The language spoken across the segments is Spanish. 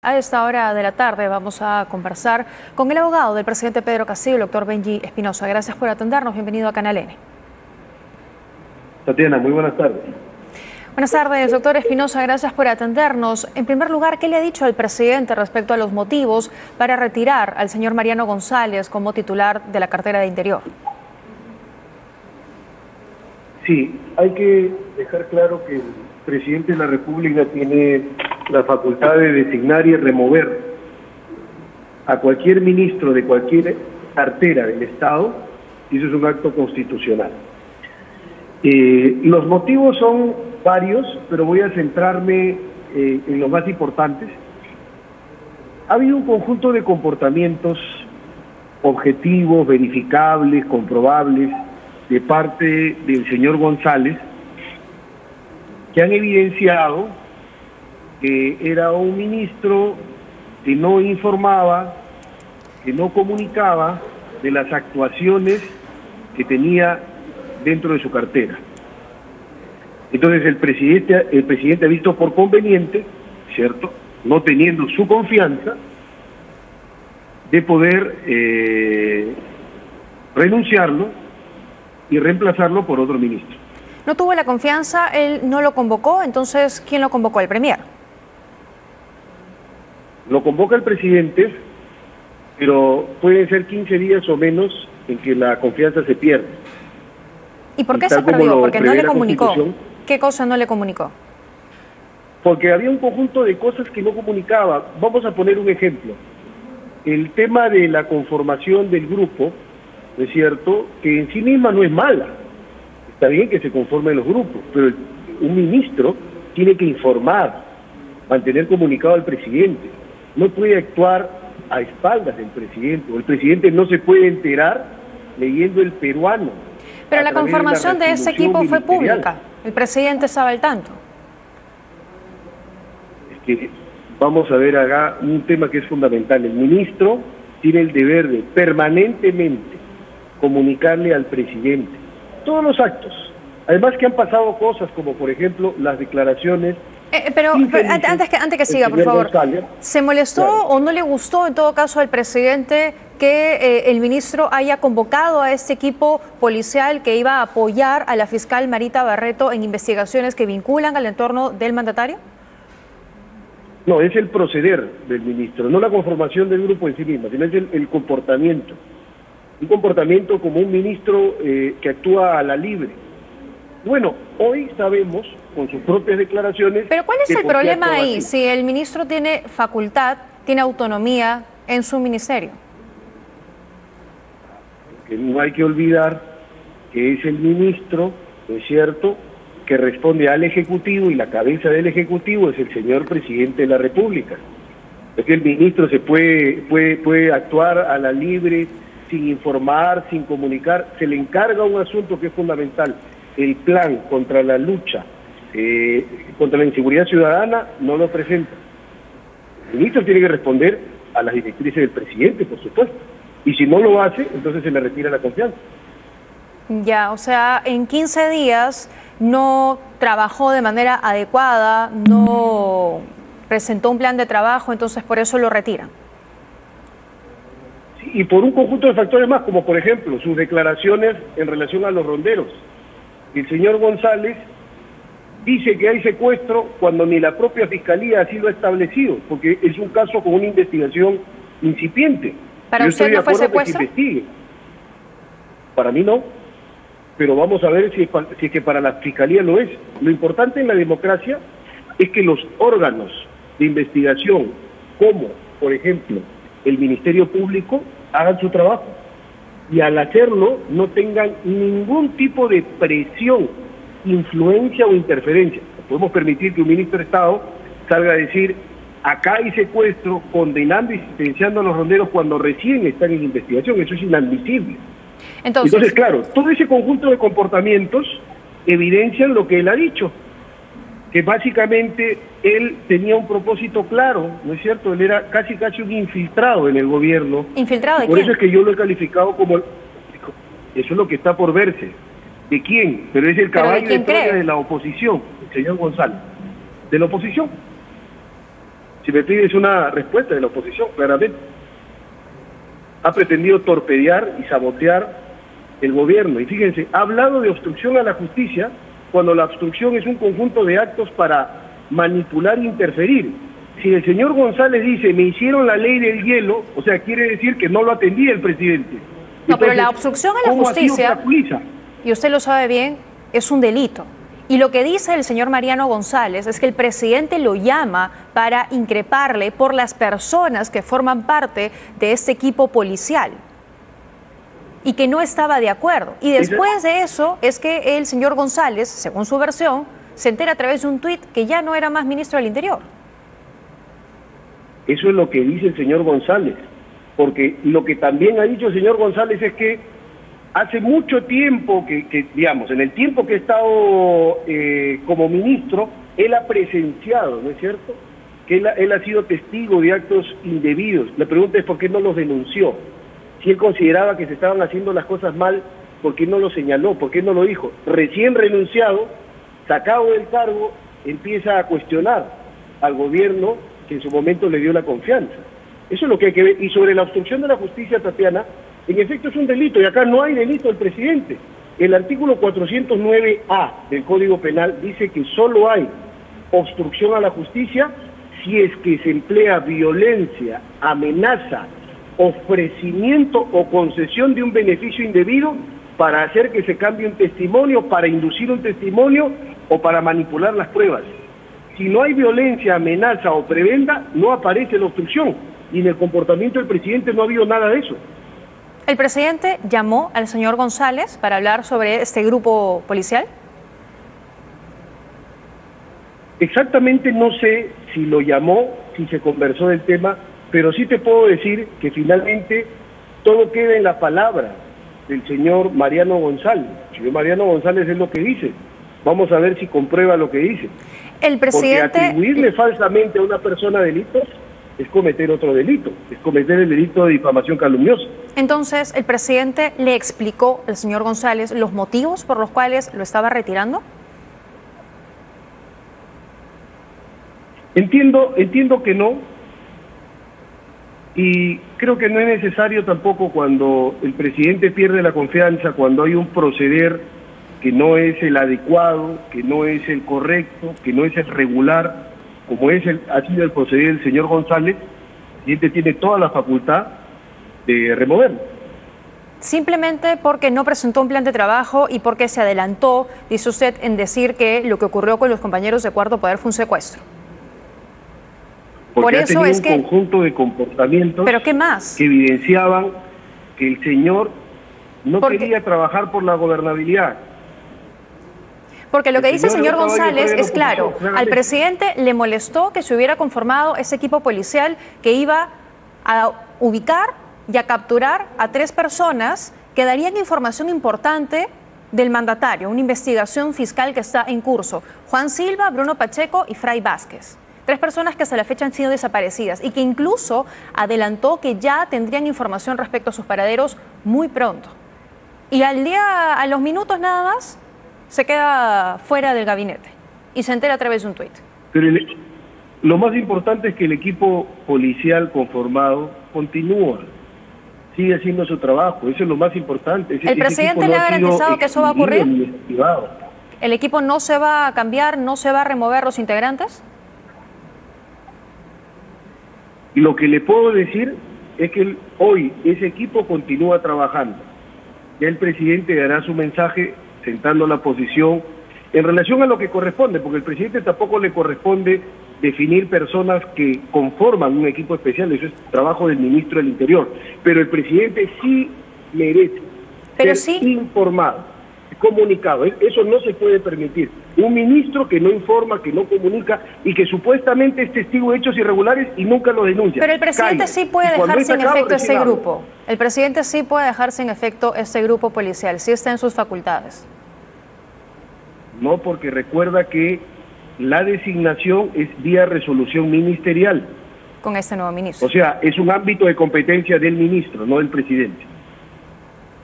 A esta hora de la tarde vamos a conversar con el abogado del presidente Pedro Castillo, el doctor Benji Espinosa. Gracias por atendernos. Bienvenido a Canal N. Tatiana, muy buenas tardes. Buenas tardes, doctor Espinosa. Gracias por atendernos. En primer lugar, ¿qué le ha dicho el presidente respecto a los motivos para retirar al señor Mariano González como titular de la cartera de Interior? Sí, hay que dejar claro que el presidente de la República tiene la facultad de designar y remover a cualquier ministro de cualquier cartera del Estado, y eso es un acto constitucional. Los motivos son varios, pero voy a centrarme en los más importantes. Ha habido un conjunto de comportamientos objetivos, verificables, comprobables, de parte del señor González, que han evidenciado que era un ministro que no informaba, que no comunicaba de las actuaciones que tenía dentro de su cartera. Entonces el presidente ha visto por conveniente, ¿cierto?, no teniendo su confianza, de poder renunciarlo y reemplazarlo por otro ministro. No tuvo la confianza, él no lo convocó, entonces ¿quién lo convocó? ¿El premier? Lo convoca el presidente, pero pueden ser 15 días o menos en que la confianza se pierde. ¿Y por qué se perdió? Porque no le comunicó. ¿Qué cosa no le comunicó? Porque había un conjunto de cosas que no comunicaba. Vamos a poner un ejemplo. El tema de la conformación del grupo, ¿no es cierto?, que en sí misma no es mala. Está bien que se conformen los grupos, pero un ministro tiene que informar, mantener comunicado al presidente. No puede actuar a espaldas del presidente, o el presidente no se puede enterar leyendo El Peruano. Pero la conformación de ese equipo fue pública. El presidente estaba al tanto. Es que vamos a ver acá un tema que es fundamental. El ministro tiene el deber de permanentemente comunicarle al presidente todos los actos. Además que han pasado cosas como, por ejemplo, las declaraciones... Pero antes que siga, por favor, González, ¿se molestó o no le gustó en todo caso al presidente que el ministro haya convocado a este equipo policial que iba a apoyar a la fiscal Marita Barreto en investigaciones que vinculan al entorno del mandatario? No, es el proceder del ministro, no la conformación del grupo en sí misma, sino es el comportamiento. Un comportamiento como un ministro que actúa a la libre. Bueno, hoy sabemos, con sus propias declaraciones... Pero ¿cuál es el problema ahí? Si el ministro tiene facultad, tiene autonomía en su ministerio. Que no hay que olvidar que es el ministro, ¿no es cierto?, que responde al Ejecutivo, y la cabeza del Ejecutivo es el señor presidente de la República. Es que el ministro se puede actuar a la libre, sin informar, sin comunicar. Se le encarga un asunto que es fundamental, el plan contra la lucha contra la inseguridad ciudadana, no lo presenta. El ministro tiene que responder a las directrices del presidente, por supuesto, y si no lo hace, entonces se le retira la confianza. Ya, o sea, en 15 días no trabajó de manera adecuada, no presentó un plan de trabajo, entonces por eso lo retiran. Sí, y por un conjunto de factores más, como por ejemplo sus declaraciones en relación a los ronderos. El señor González dice que hay secuestro cuando ni la propia Fiscalía así lo ha establecido, porque es un caso con una investigación incipiente. ¿Para usted no fue secuestro? Que se investigue. Para mí no, pero vamos a ver si es que para la Fiscalía lo es. Lo importante en la democracia es que los órganos de investigación, como por ejemplo el Ministerio Público, hagan su trabajo y al hacerlo no tengan ningún tipo de presión, influencia o interferencia. No podemos permitir que un ministro de Estado salga a decir: acá hay secuestro, condenando y sentenciando a los ronderos cuando recién están en investigación. Eso es inadmisible. Entonces, claro, todo ese conjunto de comportamientos evidencian lo que él ha dicho, que básicamente él tenía un propósito claro, ¿no es cierto? Él era casi un infiltrado en el gobierno. ¿Infiltrado de quién? Por eso es que yo lo he calificado como... Eso es lo que está por verse. ¿De quién? Pero es el caballo de Troya de la oposición, el señor González. De la oposición. Si me pides una respuesta de la oposición, claramente. Ha pretendido torpedear y sabotear el gobierno. Y fíjense, ha hablado de obstrucción a la justicia cuando la obstrucción es un conjunto de actos para manipular e interferir. Si el señor González dice, me hicieron la ley del hielo, o sea, quiere decir que no lo atendía el presidente. No, entonces, pero la obstrucción a la justicia, y usted lo sabe bien, es un delito. Y lo que dice el señor Mariano González es que el presidente lo llama para increparle por las personas que forman parte de este equipo policial y que no estaba de acuerdo. Y después de eso es que el señor González, según su versión, se entera a través de un tuit que ya no era más ministro del Interior. Eso es lo que dice el señor González, porque lo que también ha dicho el señor González es que hace mucho tiempo que digamos, en el tiempo que ha estado como ministro, él ha presenciado, ¿no es cierto?, que él ha sido testigo de actos indebidos. La pregunta es por qué no los denunció. Si él consideraba que se estaban haciendo las cosas mal, ¿por qué no lo señaló? ¿Por qué no lo dijo? Recién renunciado, sacado del cargo, empieza a cuestionar al gobierno que en su momento le dio la confianza. Eso es lo que hay que ver. Y sobre la obstrucción de la justicia, Tatiana, en efecto es un delito, y acá no hay delito del presidente. El artículo 409A del Código Penal dice que solo hay obstrucción a la justicia si es que se emplea violencia, amenaza, ofrecimiento o concesión de un beneficio indebido para hacer que se cambie un testimonio, para inducir un testimonio o para manipular las pruebas. Si no hay violencia, amenaza o prebenda, no aparece la obstrucción. Y en el comportamiento del presidente no ha habido nada de eso. ¿El presidente llamó al señor González para hablar sobre este grupo policial? Exactamente no sé si lo llamó, si se conversó del tema, pero sí te puedo decir que finalmente todo queda en la palabra del señor Mariano González. El señor Mariano González es lo que dice. Vamos a ver si comprueba lo que dice. El presidente... Porque atribuirle falsamente a una persona delitos es cometer otro delito, es cometer el delito de difamación calumniosa. Entonces, ¿el presidente le explicó al señor González los motivos por los cuales lo estaba retirando? Entiendo que no, y creo que no es necesario tampoco cuando el presidente pierde la confianza, cuando hay un proceder que no es el adecuado, que no es el correcto, que no es el regular, como ha sido el proceder del señor González, el presidente tiene toda la facultad de removerlo. Simplemente porque no presentó un plan de trabajo y porque se adelantó, dice usted, en decir que lo que ocurrió con los compañeros de Cuarto Poder fue un secuestro. Porque por eso es que un conjunto de comportamientos. ¿Pero qué más? Que evidenciaban que el señor no quería trabajar por la gobernabilidad. Porque lo que dice el señor González es claro, al presidente le molestó que se hubiera conformado ese equipo policial que iba a ubicar y a capturar a 3 personas que darían información importante del mandatario, una investigación fiscal que está en curso. Juan Silva, Bruno Pacheco y Fray Vázquez. 3 personas que hasta la fecha han sido desaparecidas y que incluso adelantó que ya tendrían información respecto a sus paraderos muy pronto. Y a los minutos nada más, se queda fuera del gabinete y se entera a través de un tuit. Pero lo más importante es que el equipo policial conformado continúa, sigue haciendo su trabajo, eso es lo más importante. ¿El presidente le ha garantizado que eso va a ocurrir? ¿El equipo no se va a cambiar, no se va a remover los integrantes? Lo que le puedo decir es que hoy ese equipo continúa trabajando. Ya el presidente dará su mensaje sentando la posición en relación a lo que corresponde, porque al presidente tampoco le corresponde definir personas que conforman un equipo especial, eso es trabajo del ministro del Interior, pero el presidente sí merece ser informado, comunicado, eso no se puede permitir. Un ministro que no informa, que no comunica y que supuestamente es testigo de hechos irregulares y nunca lo denuncia. Pero el presidente sí puede dejar sin efecto ese grupo. El presidente sí puede dejar sin efecto ese grupo policial, sí está en sus facultades. No, porque recuerda que la designación es vía resolución ministerial. Con este nuevo ministro. O sea, es un ámbito de competencia del ministro, no del presidente.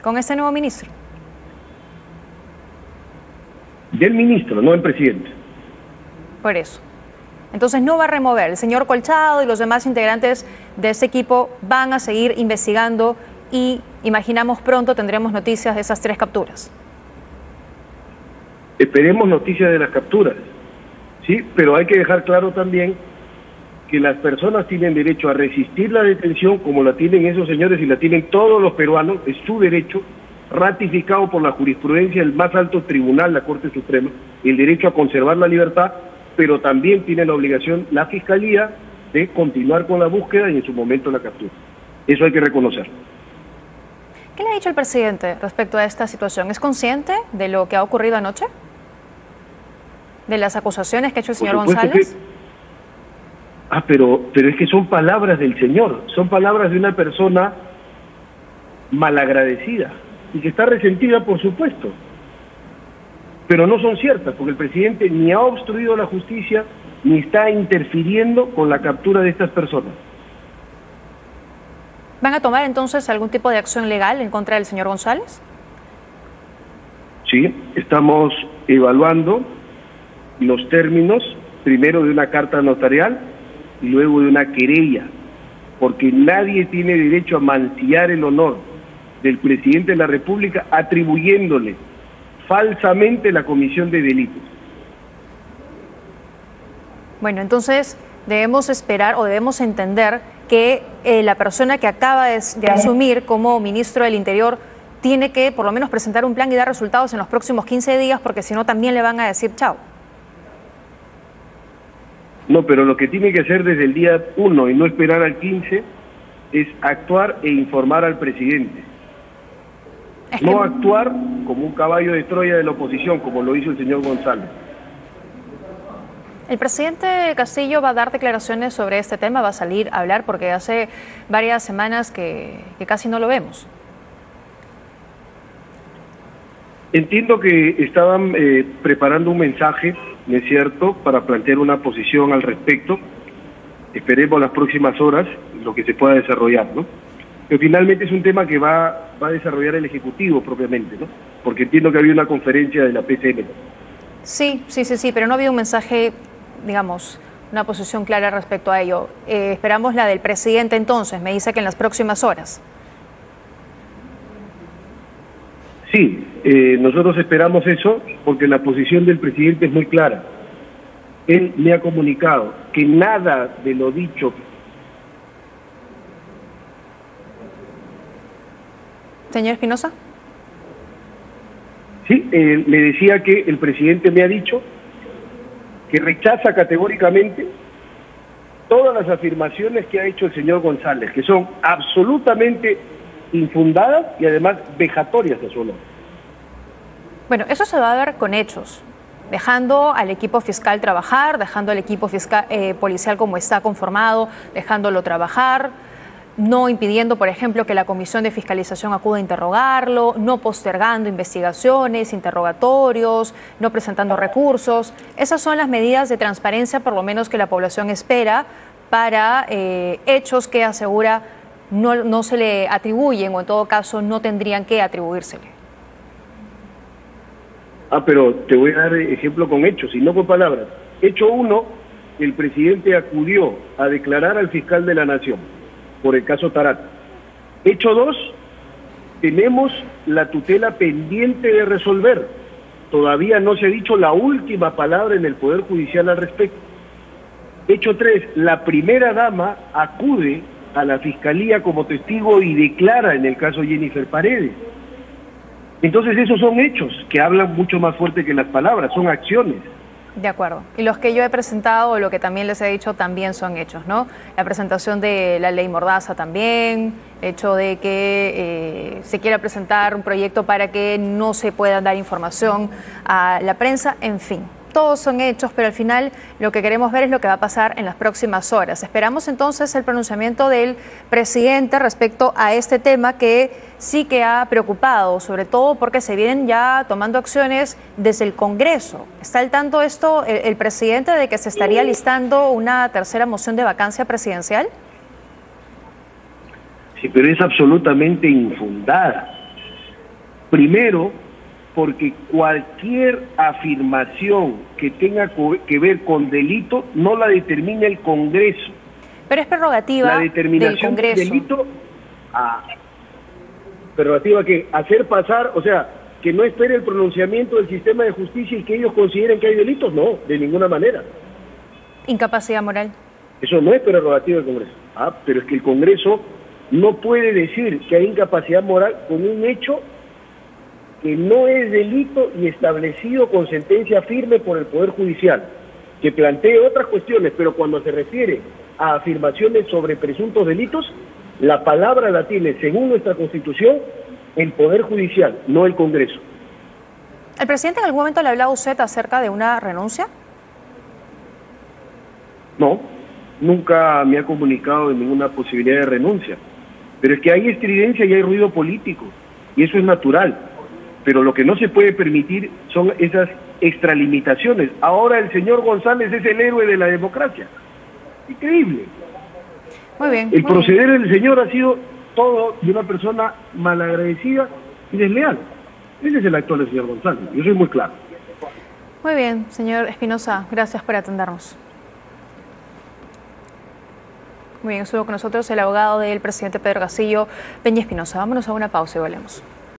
¿Con este nuevo ministro? Del ministro, no del presidente. Por eso. Entonces no va a remover. El señor Colchado y los demás integrantes de ese equipo van a seguir investigando y imaginamos pronto tendremos noticias de esas 3 capturas. Esperemos noticias de las capturas, ¿sí? Pero hay que dejar claro también que las personas tienen derecho a resistir la detención como la tienen esos señores y la tienen todos los peruanos, es su derecho, ratificado por la jurisprudencia del más alto tribunal, la Corte Suprema, el derecho a conservar la libertad, pero también tiene la obligación la Fiscalía de continuar con la búsqueda y en su momento la captura. Eso hay que reconocer. ¿Qué le ha dicho el presidente respecto a esta situación? ¿Es consciente de lo que ha ocurrido anoche? ¿De las acusaciones que ha hecho el señor González? Pero es que son palabras del señor, son palabras de una persona malagradecida y que está resentida, por supuesto. Pero no son ciertas, porque el presidente ni ha obstruido la justicia, ni está interfiriendo con la captura de estas personas. ¿Van a tomar entonces algún tipo de acción legal en contra del señor González? Sí, estamos evaluando los términos, primero de una carta notarial y luego de una querella, porque nadie tiene derecho a mancillar el honor del presidente de la República atribuyéndole falsamente la comisión de delitos. Bueno, entonces debemos esperar o debemos entender que la persona que acaba de asumir como ministro del Interior tiene que por lo menos presentar un plan y dar resultados en los próximos 15 días, porque si no también le van a decir chao. No, pero lo que tiene que hacer desde el día 1 y no esperar al 15 es actuar e informar al presidente. No actuar como un caballo de Troya de la oposición, como lo hizo el señor González. El presidente Castillo va a dar declaraciones sobre este tema, va a salir a hablar, porque hace varias semanas que casi no lo vemos. Entiendo que estaban preparando un mensaje, ¿no es cierto?, para plantear una posición al respecto. Esperemos las próximas horas lo que se pueda desarrollar, ¿no? Pero finalmente es un tema que va a desarrollar el Ejecutivo propiamente, ¿no? Porque entiendo que había una conferencia de la PCM. Sí, pero no había un mensaje, digamos, una posición clara respecto a ello. Esperamos la del presidente entonces, me dice que en las próximas horas. Sí, nosotros esperamos eso porque la posición del presidente es muy clara. Él me ha comunicado que nada de lo dicho. Señor Espinosa. Sí, le decía que el presidente me ha dicho que rechaza categóricamente todas las afirmaciones que ha hecho el señor González, que son absolutamente infundadas y además vejatorias a su honor. Bueno, eso se va a ver con hechos, dejando al equipo fiscal trabajar, dejando al equipo policial como está conformado, dejándolo trabajar, no impidiendo, por ejemplo, que la Comisión de Fiscalización acuda a interrogarlo, no postergando investigaciones, interrogatorios, no presentando recursos. Esas son las medidas de transparencia, por lo menos, que la población espera para hechos que asegura no se le atribuyen o en todo caso no tendrían que atribuírsele. Pero te voy a dar ejemplo con hechos y no con palabras. Hecho 1, el presidente acudió a declarar al fiscal de la Nación por el caso Tarat. Hecho 2, tenemos la tutela pendiente de resolver. Todavía no se ha dicho la última palabra en el Poder Judicial al respecto. Hecho 3, la primera dama acude a la Fiscalía como testigo y declara en el caso Jennifer Paredes. Entonces esos son hechos que hablan mucho más fuerte que las palabras, son acciones. De acuerdo. Y los que yo he presentado, o lo que también les he dicho, también son hechos, ¿no? La presentación de la ley Mordaza también, hecho de que se quiera presentar un proyecto para que no se pueda dar información a la prensa, en fin. Todos son hechos, pero al final lo que queremos ver es lo que va a pasar en las próximas horas. Esperamos entonces el pronunciamiento del presidente respecto a este tema que sí que ha preocupado, sobre todo porque se vienen ya tomando acciones desde el Congreso. ¿Está al tanto esto el presidente de que se estaría listando una tercera moción de vacancia presidencial? Sí, pero es absolutamente infundada. Primero, porque cualquier afirmación que tenga que ver con delito no la determina el Congreso. Pero es prerrogativa del Congreso. Del delito, prerrogativa que hacer pasar, o sea, que no espere el pronunciamiento del sistema de justicia y que ellos consideren que hay delitos, no, de ninguna manera. Incapacidad moral. Eso no es prerrogativa del Congreso. Pero es que el Congreso no puede decir que hay incapacidad moral con un hecho que no es delito y establecido con sentencia firme por el Poder Judicial, que plantee otras cuestiones, pero cuando se refiere a afirmaciones sobre presuntos delitos, la palabra la tiene, según nuestra Constitución, el Poder Judicial, no el Congreso. ¿El presidente en algún momento le ha hablado a usted acerca de una renuncia? No, nunca me ha comunicado de ninguna posibilidad de renuncia. Pero es que hay estridencia y hay ruido político, y eso es natural. Pero lo que no se puede permitir son esas extralimitaciones. Ahora el señor González es el héroe de la democracia. Increíble. Muy bien. El proceder del señor ha sido todo de una persona malagradecida y desleal. Ese es el actor del señor González. Yo soy muy claro. Muy bien, señor Espinosa. Gracias por atendernos. Muy bien, estuvo con nosotros el abogado del presidente Pedro Castillo, Peña Espinosa. Vámonos a una pausa y volvemos.